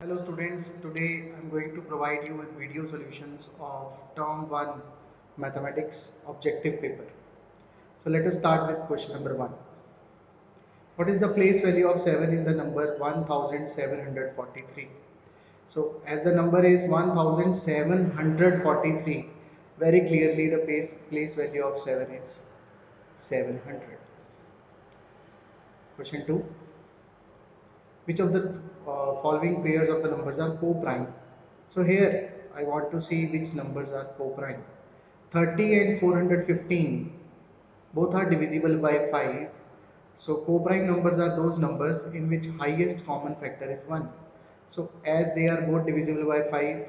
Hello students, today I am going to provide you with video solutions of Term 1 Mathematics Objective Paper. So let us start with question number 1. What is the place value of 7 in the number 1743? So as the number is 1743, very clearly the place value of 7 is 700. Question 2. Which of the following pairs of the numbers are co-prime? So here I want to see which numbers are co-prime. 30 and 415 both are divisible by 5. So co-prime numbers are those numbers in which highest common factor is 1. So as they are both divisible by 5,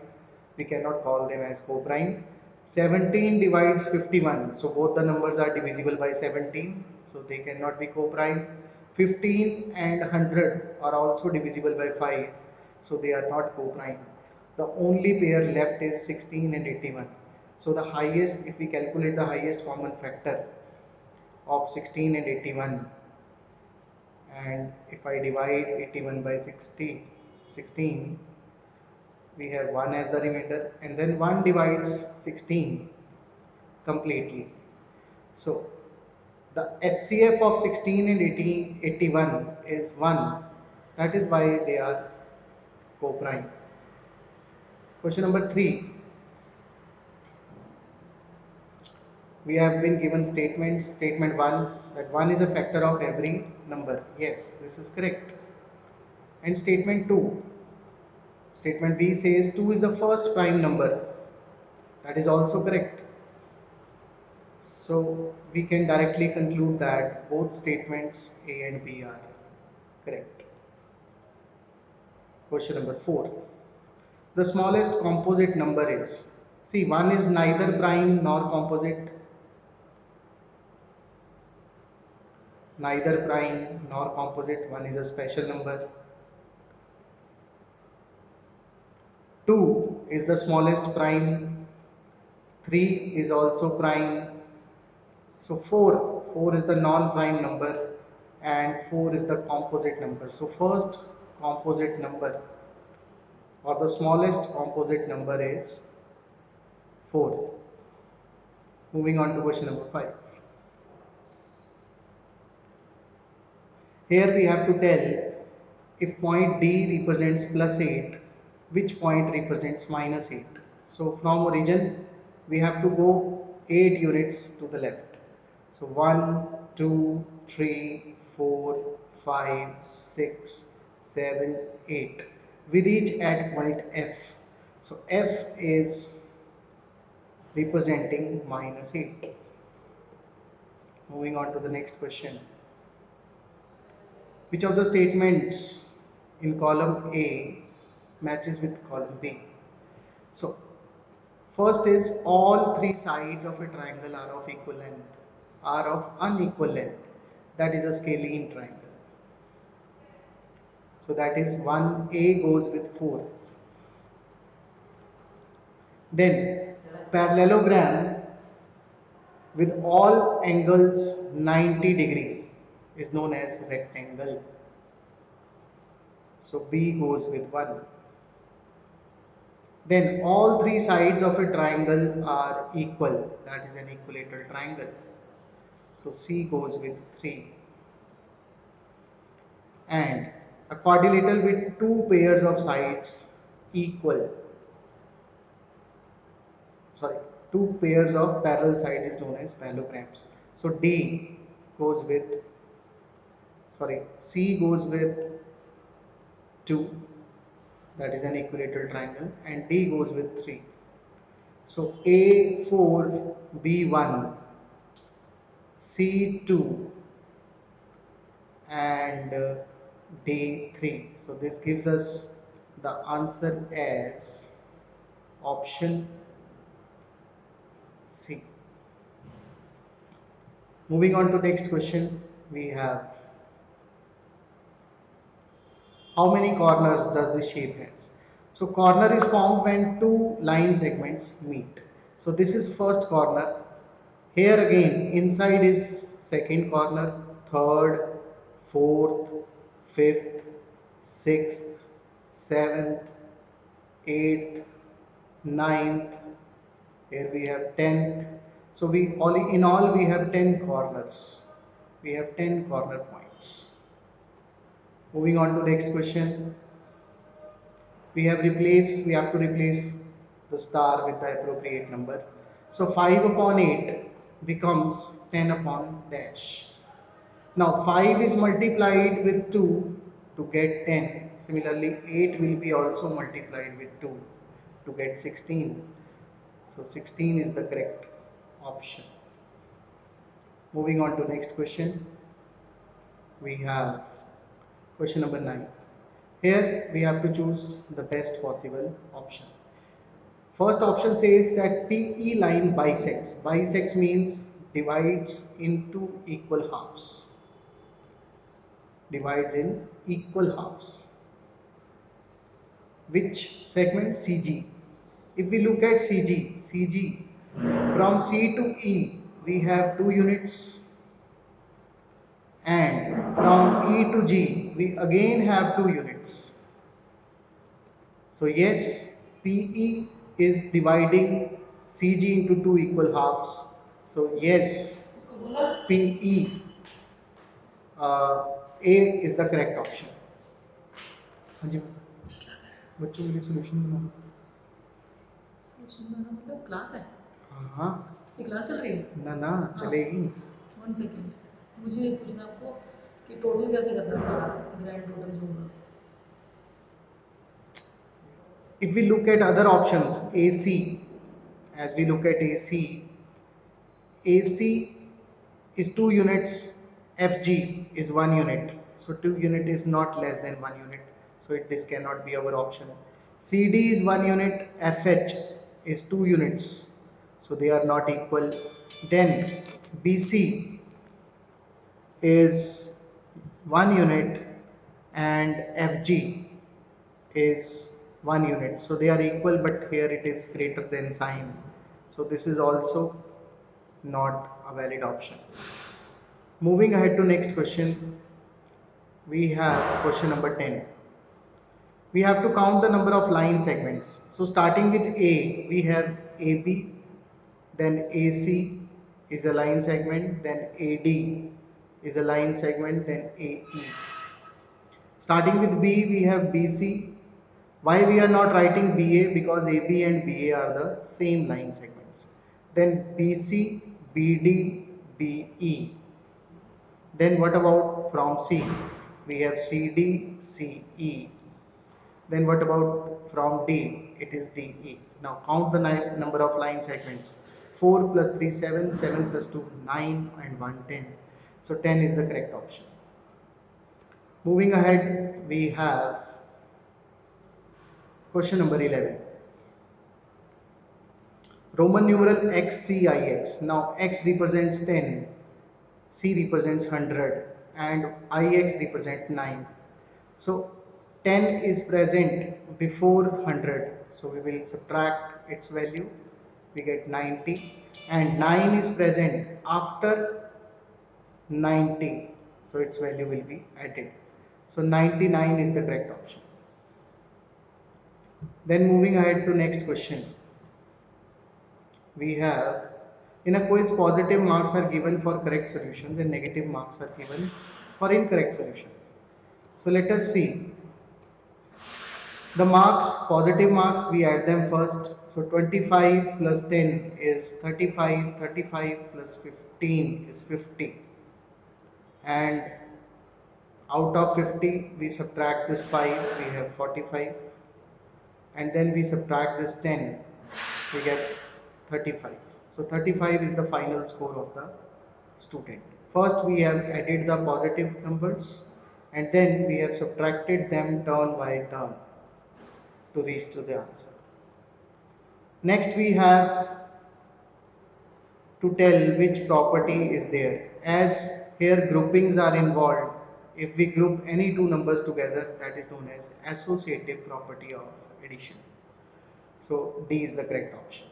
we cannot call them as co-prime. 17 divides 51, so both the numbers are divisible by 17, so they cannot be co-prime. 15 and 100 are also divisible by 5, so they are not co-prime. The only pair left is 16 and 81. So the highest, if we calculate the highest common factor of 16 and 81, and if I divide 81 by 16, we have 1 as the remainder, and then 1 divides 16 completely. So the HCF of 16 and 81 is 1. That is why they are co-prime. Question number 3. We have been given statements. Statement 1, that 1 is a factor of every number. Yes, this is correct. And statement 2. Statement B says 2 is the first prime number. That is also correct. So we can directly conclude that both statements A and B are correct. Question number 4. The smallest composite number is, see, 1 is neither prime nor composite, neither prime nor composite, 1 is a special number. 2 is the smallest prime, 3 is also prime. So 4 is the non-prime number, and 4 is the composite number. So first composite number, or the smallest composite number, is 4. Moving on to question number 5. Here we have to tell, if point D represents plus 8, which point represents minus 8. So from origin we have to go 8 units to the left. So 1, 2, 3, 4, 5, 6, 7, 8. We reach at point F. So F is representing minus 8. Moving on to the next question. Which of the statements in column A matches with column B? So first is, all three sides of a triangle are of equal length, are of unequal length. That is a scalene triangle. So that is 1A goes with 4. Then parallelogram with all angles 90 degrees is known as rectangle. So B goes with 1. Then all three sides of a triangle are equal. That is an equilateral triangle. So C goes with 3. And a quadrilateral with two pairs of sides equal. Two pairs of parallel sides is known as parallelograms. So C goes with 2. That is an equilateral triangle, and D goes with 3. So A4, B1, C2, and D3. So this gives us the answer as option C. Moving on to next question, we have, how many corners does this shape has? So corner is formed when two line segments meet. So this is first corner. Here again inside is second corner, third, fourth, fifth, sixth, 7th, 8th, 9th, here we have 10th. So in all we have 10 corners. We have 10 corner points. Moving on to next question. We have to replace the star with the appropriate number. So 5 upon 8 becomes 10 upon dash. Now 5 is multiplied with 2 to get 10. Similarly 8 will be also multiplied with 2 to get 16. So 16 is the correct option. Moving on to next question. We have question number 9. Here we have to choose the best possible option. First option says that PE line bisects. Bisects means divides into equal halves. Divides in equal halves. Which segment? CG. If we look at CG from C to E we have 2 units, and from E to G we again have 2 units. So yes, PE is dividing CG into 2 equal halves. So yes, PE A is the correct option. हाँ जी बच्चों के लिए solution बनाओ. Solution बनाना मतलब class है. हाँ ये class चल रही है ना ना चलेगी. 1 सेकेंड. मुझे ये पूछना आपको कि टोटल कैसे करना है सारा ग्रैंड टोटल जो होगा. If we look at other options, AC, as we look at AC is 2 units, FG is 1 unit. So 2 unit is not less than 1 unit. So this cannot be our option. CD is 1 unit, FH is 2 units. So they are not equal. Then BC is 1 unit and FG is 1 unit. So they are equal, but here it is greater than sign. So this is also not a valid option. Moving ahead to next question, we have question number 10. We have to count the number of line segments. So starting with A, we have AB, then AC is a line segment, then AD is a line segment, then AE. Starting with B, we have BC. Why we are not writing BA? Because AB and BA are the same line segments. Then BC, BD, BE. Then what about from C? We have CD, CE. Then what about from D? It is DE. Now count the number of line segments. 4 plus 3, 7, 7 plus 2, 9 and 1, 10. So 10 is the correct option. Moving ahead, we have question number 11. Roman numeral XCIX. Now X represents 10, C represents 100 and IX represents 9. So 10 is present before 100. So we will subtract its value. We get 90, and 9 is present after 90. So its value will be added. So 99 is the correct option. Then moving ahead to next question. We have, in a quiz, positive marks are given for correct solutions and negative marks are given for incorrect solutions. So let us see. The marks, positive marks, we add them first. So 25 plus 10 is 35, 35 plus 15 is 50. And out of 50, we subtract this 5, we have 45. And then we subtract this 10, we get 35. So 35 is the final score of the student. First we have added the positive numbers and then we have subtracted them turn by turn to reach to the answer. Next we have to tell which property is there. As here groupings are involved, if we group any two numbers together, that is known as associative property of addition. So D is the correct option.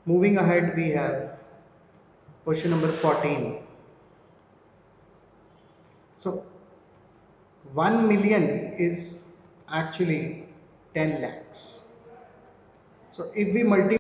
Moving ahead, we have question number 14. So 1 million is actually 10 lakhs. So if we multiply